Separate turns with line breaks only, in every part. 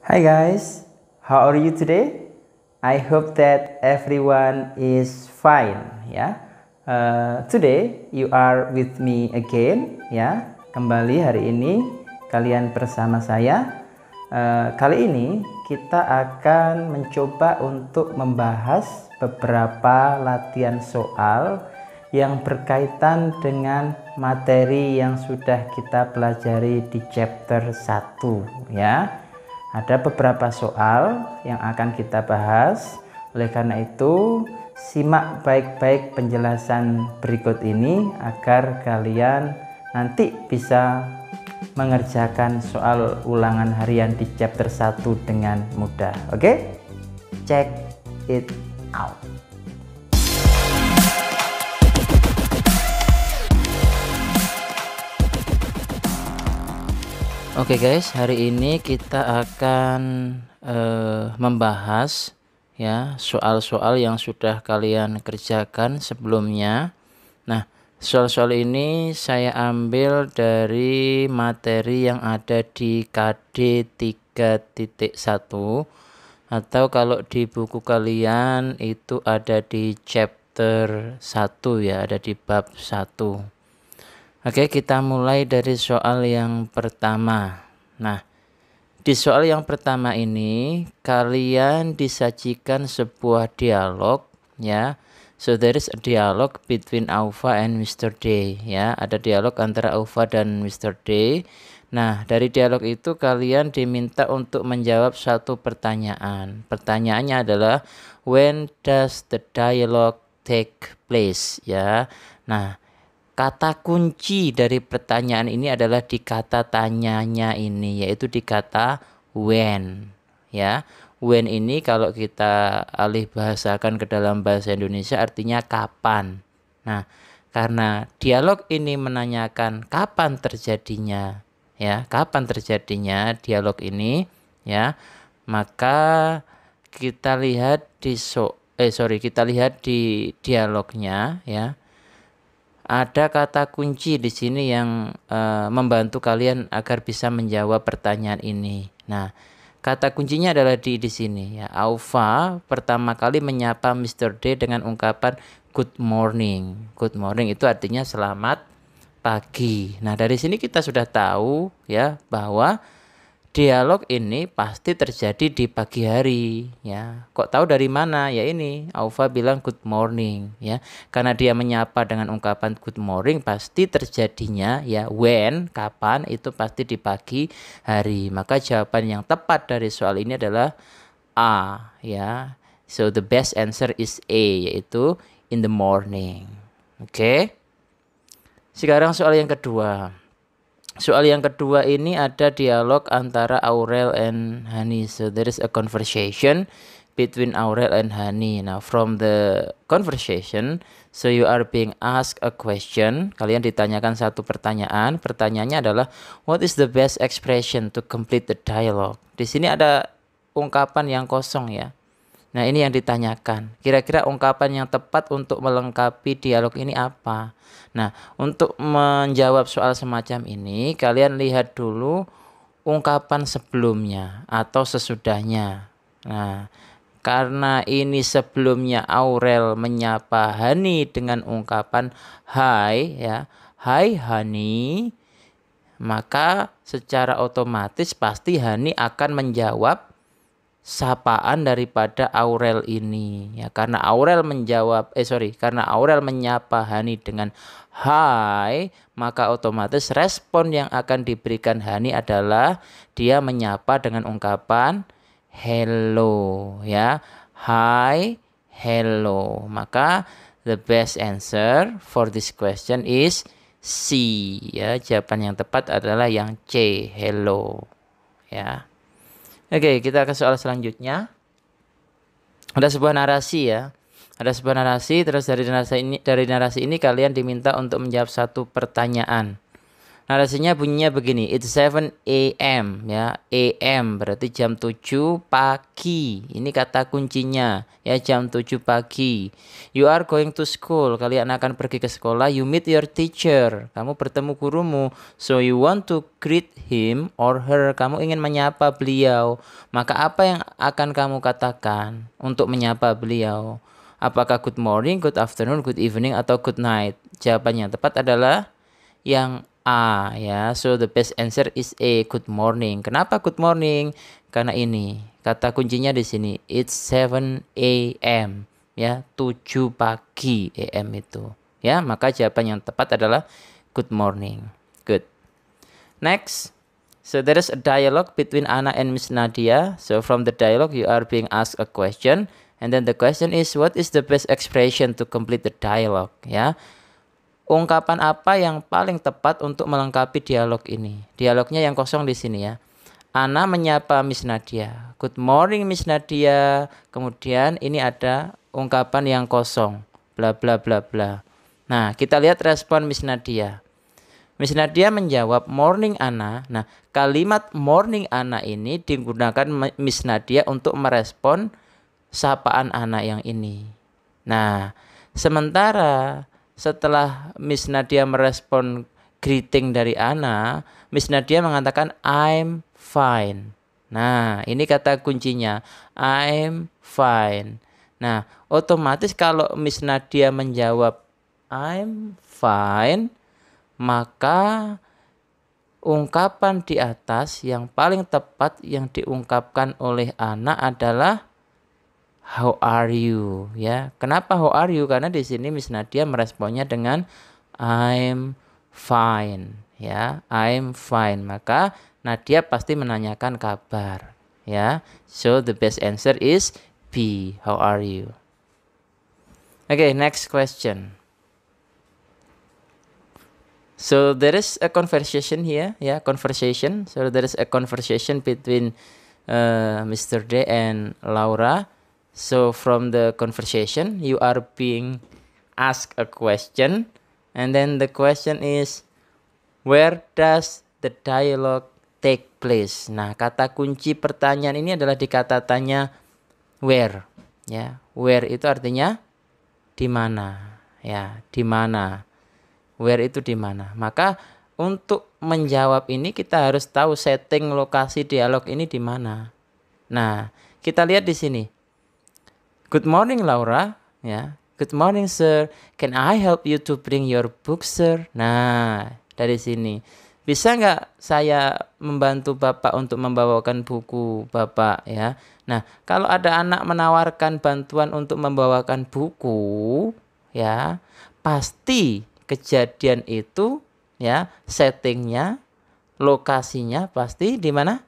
Hi guys, how are you today? I hope that everyone is fine ya. Today you are with me again ya. Kembali hari ini kalian bersama saya. Kali ini kita akan mencoba untuk membahas beberapa latihan soal yang berkaitan dengan materi yang sudah kita pelajari di chapter 1 ya. Ada beberapa soal yang akan kita bahas. Oleh karena itu, simak baik-baik penjelasan berikut ini agar kalian nanti bisa mengerjakan soal ulangan harian di chapter 1 dengan mudah. Oke? Check it out. Oke guys, hari ini kita akan membahas ya soal-soal yang sudah kalian kerjakan sebelumnya. Nah, soal-soal ini saya ambil dari materi yang ada di KD 3.1 atau kalau di buku kalian itu ada di chapter 1 ya, ada di bab 1. Oke, kita mulai dari soal yang pertama. Nah, di soal yang pertama ini kalian disajikan sebuah dialog ya. So there is a dialogue between Aufa and Mr. D ya. Ada dialog antara Aufa dan Mr. D. Nah, dari dialog itu kalian diminta untuk menjawab satu pertanyaan. Pertanyaannya adalah when does the dialogue take place ya. Nah, kata kunci dari pertanyaan ini adalah di kata tanyanya ini, yaitu di kata when ya. When ini kalau kita alih bahasakan ke dalam bahasa Indonesia artinya kapan. Nah, karena dialog ini menanyakan kapan terjadinya ya, kapan terjadinya dialog ini ya, maka kita lihat di kita lihat di dialognya ya. Ada kata kunci di sini yang membantu kalian agar bisa menjawab pertanyaan ini. Nah, kata kuncinya adalah di sini ya. Aufa pertama kali menyapa Mr. D dengan ungkapan good morning. Good morning itu artinya selamat pagi. Nah, dari sini kita sudah tahu ya bahwa dialog ini pasti terjadi di pagi hari ya. Kok tahu dari mana? Ya ini, Aufa bilang good morning ya. Karena dia menyapa dengan ungkapan good morning pasti terjadinya ya when, kapan itu pasti di pagi hari. Maka jawaban yang tepat dari soal ini adalah A ya. So the best answer is A, yaitu in the morning. Oke. Sekarang soal yang kedua. Soal yang kedua ini ada dialog antara Aurel and Hani. So there is a conversation between Aurel and Hani. Now from the conversation, so you are being asked a question. Kalian ditanyakan satu pertanyaan. Pertanyaannya adalah what is the best expression to complete the dialogue? Di sini ada ungkapan yang kosong ya. Nah, ini yang ditanyakan. Kira-kira ungkapan yang tepat untuk melengkapi dialog ini apa? Nah, untuk menjawab soal semacam ini, kalian lihat dulu ungkapan sebelumnya atau sesudahnya. Nah, karena ini sebelumnya Aurel menyapa Hani dengan ungkapan hai ya. Hai Hani. Maka secara otomatis pasti Hani akan menjawab sapaan daripada Aurel ini ya, karena Aurel menyapa Hani dengan hai, maka otomatis respon yang akan diberikan Hani adalah dia menyapa dengan ungkapan hello ya. Hi, hello. Maka the best answer for this question is C ya. Jawaban yang tepat adalah yang C, hello ya. Oke, kita ke soal selanjutnya. Ada sebuah narasi ya. Ada sebuah narasi, terus dari narasi ini kalian diminta untuk menjawab satu pertanyaan. Narasinya bunyinya begini, it's 7 a.m. ya. AM berarti jam 7 pagi. Ini kata kuncinya ya, jam 7 pagi. You are going to school. Kalian akan pergi ke sekolah. You meet your teacher. Kamu bertemu gurumu. So you want to greet him or her. Kamu ingin menyapa beliau. Maka apa yang akan kamu katakan untuk menyapa beliau? Apakah good morning, good afternoon, good evening, atau good night? Jawaban yang tepat adalah yang A ya. So the best answer is A, good morning. Kenapa good morning? Karena ini kata kuncinya di sini. It's 7 a.m. ya, 7 pagi AM itu. Ya, maka jawaban yang tepat adalah good morning. Good. Next. So there is a dialogue between Anna and Miss Nadia. So from the dialogue you are being asked a question, and then the question is what is the best expression to complete the dialogue ya. Ungkapan apa yang paling tepat untuk melengkapi dialog ini? Dialognya yang kosong di sini ya. Ana menyapa Miss Nadia. Good morning Miss Nadia. Kemudian ini ada ungkapan yang kosong. Bla bla bla bla. Nah, kita lihat respon Miss Nadia. Miss Nadia menjawab morning Ana. Nah, kalimat morning Ana ini digunakan Miss Nadia untuk merespon sapaan Ana yang ini. Nah, sementara setelah Miss Nadia merespon greeting dari Ana, Miss Nadia mengatakan I'm fine. Nah, ini kata kuncinya, I'm fine. Nah, otomatis kalau Miss Nadia menjawab I'm fine, maka ungkapan di atas yang paling tepat yang diungkapkan oleh Ana adalah how are you ya. Kenapa how are you? Karena di sini Miss Nadia meresponnya dengan I'm fine ya, I'm fine. Maka Nadia pasti menanyakan kabar ya. So the best answer is B, how are you? Okay, next question. So there is a conversation here ya, conversation. So there is a conversation between Mr. D and Laura. So from the conversation you are being asked a question, and then the question is where does the dialogue take place? Nah, kata kunci pertanyaan ini adalah di kata tanya where ya. Where itu artinya di mana ya, di mana. Where itu di mana. Maka untuk menjawab ini kita harus tahu setting lokasi dialog ini di mana. Nah, kita lihat di sini. Good morning Laura, ya. Good morning sir. Can I help you to bring your book sir? Nah, dari sini. Bisa nggak saya membantu Bapak untuk membawakan buku Bapak ya? Nah, kalau ada anak menawarkan bantuan untuk membawakan buku, ya, pasti kejadian itu ya, settingnya, lokasinya pasti di mana?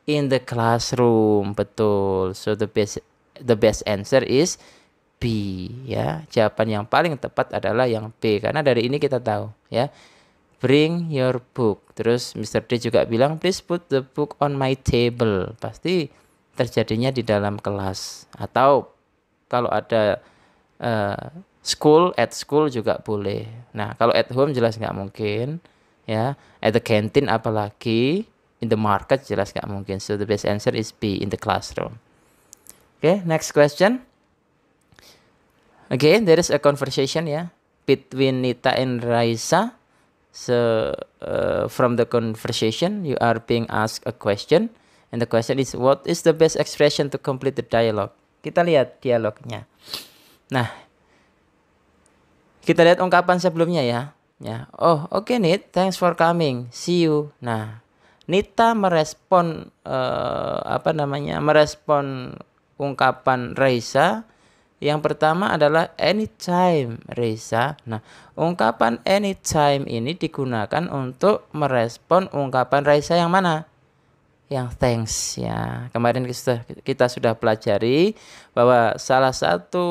In the classroom, betul. So the best answer is B ya. Jawaban yang paling tepat adalah yang B, karena dari ini kita tahu ya. Bring your book. Terus Mr. D juga bilang please put the book on my table. Pasti terjadinya di dalam kelas, atau kalau ada at school juga boleh. Nah, kalau at home jelas nggak mungkin ya. At the canteen apalagi, in the market jelas nggak mungkin. So the best answer is B, in the classroom. Okay, next question. Again, there is a conversation ya between Nita and Raisa. So from the conversation you are being asked a question, and the question is what is the best expression to complete the dialogue. Kita lihat dialognya. Nah, kita lihat ungkapan sebelumnya ya. Oh, okay Nit, thanks for coming, see you. Nah, Nita merespon merespon ungkapan Raisa. Yang pertama adalah anytime Raisa. Nah, ungkapan anytime ini digunakan untuk merespon ungkapan Raisa yang mana? Yang thanks ya. Kemarin kita sudah pelajari bahwa salah satu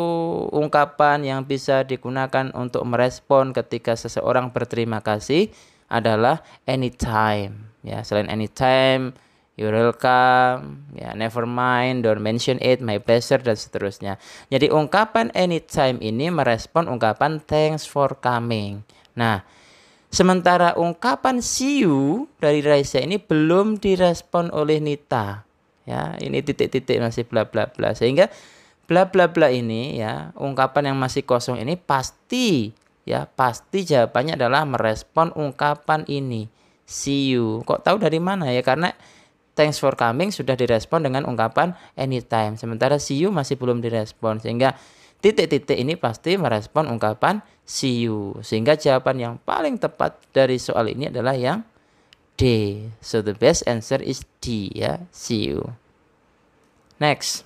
ungkapan yang bisa digunakan untuk merespon ketika seseorang berterima kasih adalah anytime ya. Selain anytime, you're welcome, ya, never mind, don't mention it, my pleasure, dan seterusnya. Jadi ungkapan anytime ini merespon ungkapan thanks for coming. Nah, Sementara ungkapan see you dari Raisa ini belum direspon oleh Nita. Ya, ini titik-titik masih bla bla bla. Sehingga bla bla bla ini ya, ungkapan yang masih kosong ini pasti jawabannya adalah merespon ungkapan ini. See you. Kok tahu dari mana ya? Karena thanks for coming sudah direspon dengan ungkapan anytime. Sementara see you masih belum direspon. Sehingga titik-titik ini pasti merespon ungkapan see you. Sehingga jawaban yang paling tepat dari soal ini adalah yang D. So the best answer is D ya, see you. Next.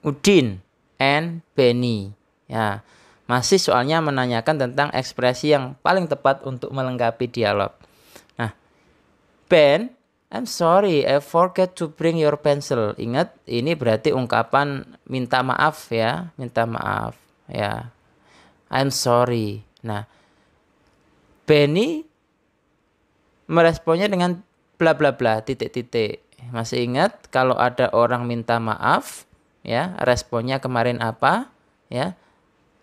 Udin and Benny. Ya, masih soalnya menanyakan tentang ekspresi yang paling tepat untuk melengkapi dialog. Nah, Ben, I'm sorry, I forget to bring your pencil. Ingat, ini berarti ungkapan minta maaf ya, minta maaf ya. I'm sorry. Nah, Benny meresponnya dengan bla bla bla titik-titik. Masih ingat kalau ada orang minta maaf ya, responnya kemarin apa ya?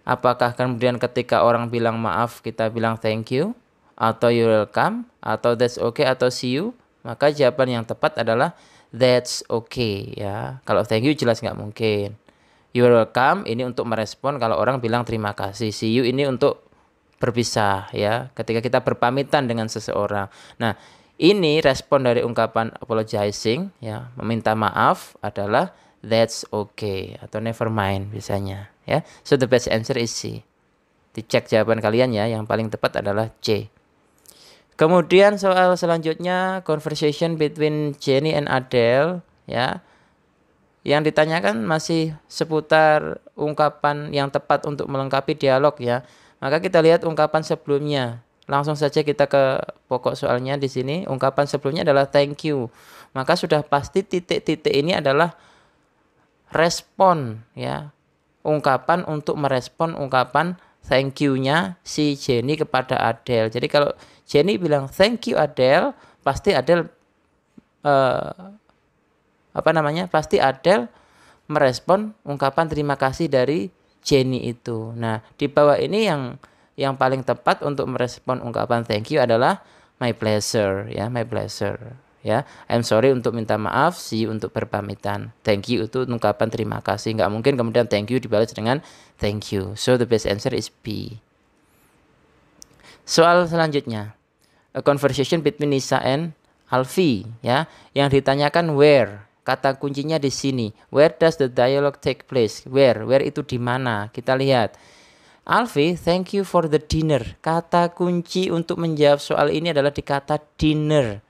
Apakah kemudian ketika orang bilang maaf kita bilang thank you atau you're welcome atau that's okay atau see you? Maka jawaban yang tepat adalah that's okay ya. Kalau thank you jelas nggak mungkin. You're welcome ini untuk merespon kalau orang bilang terima kasih. See you ini untuk berpisah ya, ketika kita berpamitan dengan seseorang. Nah, ini respon dari ungkapan apologizing ya, meminta maaf adalah that's okay atau never mind biasanya ya. So the best answer is C. Dicek jawaban kalian ya, yang paling tepat adalah C. Kemudian soal selanjutnya conversation between Jenny and Adele ya. Yang ditanyakan masih seputar ungkapan yang tepat untuk melengkapi dialog ya. Maka kita lihat ungkapan sebelumnya. Langsung saja kita ke pokok soalnya di sini. Ungkapan sebelumnya adalah thank you. Maka sudah pasti titik-titik ini adalah respon ya. Ungkapan untuk merespon ungkapan thank you-nya si Jenny kepada Adele. Jadi kalau Jenny bilang thank you Adele, pasti Adele pasti Adele merespon ungkapan terima kasih dari Jenny itu. Nah, di bawah ini yang paling tepat untuk merespon ungkapan thank you adalah my pleasure ya, my pleasure ya. I'm sorry untuk minta maaf, see you untuk berpamitan. Thank you itu ungkapan terima kasih. Nggak mungkin kemudian thank you dibalas dengan thank you. So the best answer is B. Soal selanjutnya. A conversation between Nisa and Alfie ya. Yang ditanyakan where. Kata kuncinya di sini. Where does the dialogue take place? Where itu di mana? Kita lihat. Alfie, thank you for the dinner. Kata kunci untuk menjawab soal ini adalah di kata dinner.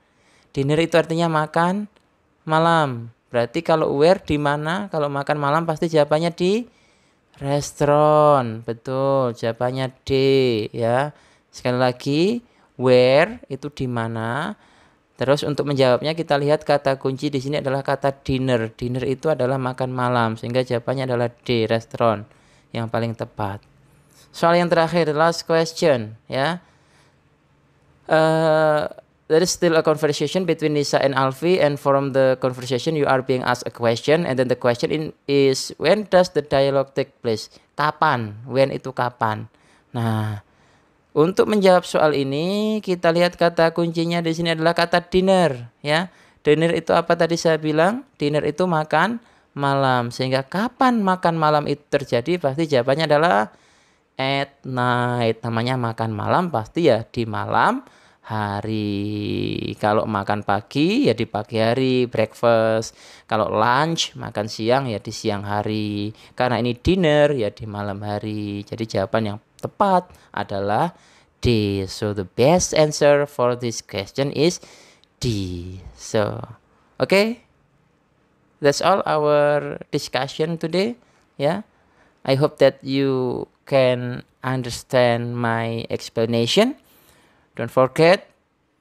Dinner itu artinya makan malam. Berarti kalau where di mana? Kalau makan malam pasti jawabannya di restoran. Betul, jawabannya D ya. Sekali lagi, where itu di mana? Terus untuk menjawabnya kita lihat kata kunci di sini adalah kata dinner. Dinner itu adalah makan malam, sehingga jawabannya adalah D, restoran yang paling tepat. Soal yang terakhir, last question ya. There is still a conversation between Nisa and Alfie, and from the conversation you are being asked a question, and then the question is when does the dialogue take place? Kapan? When itu kapan? Nah, untuk menjawab soal ini kita lihat kata kuncinya di sini adalah kata dinner ya. Dinner itu apa tadi saya bilang? Dinner itu makan malam. Sehingga kapan makan malam itu terjadi? Pasti jawabannya adalah at night. Namanya makan malam pasti ya di malam hari. Kalau makan pagi ya di pagi hari, breakfast. Kalau lunch, makan siang ya di siang hari. Karena ini dinner ya di malam hari. Jadi jawaban yang tepat adalah D. So the best answer for this question is D. So, okay. That's all our discussion today. Yeah. I hope that you can understand my explanation. Don't forget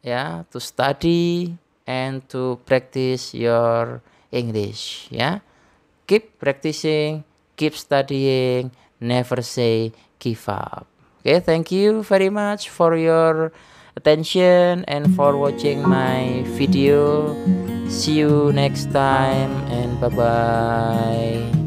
to study and to practice your English. Keep practicing, keep studying, never say give up. Okay, thank you very much for your attention and for watching my video. See you next time and bye-bye.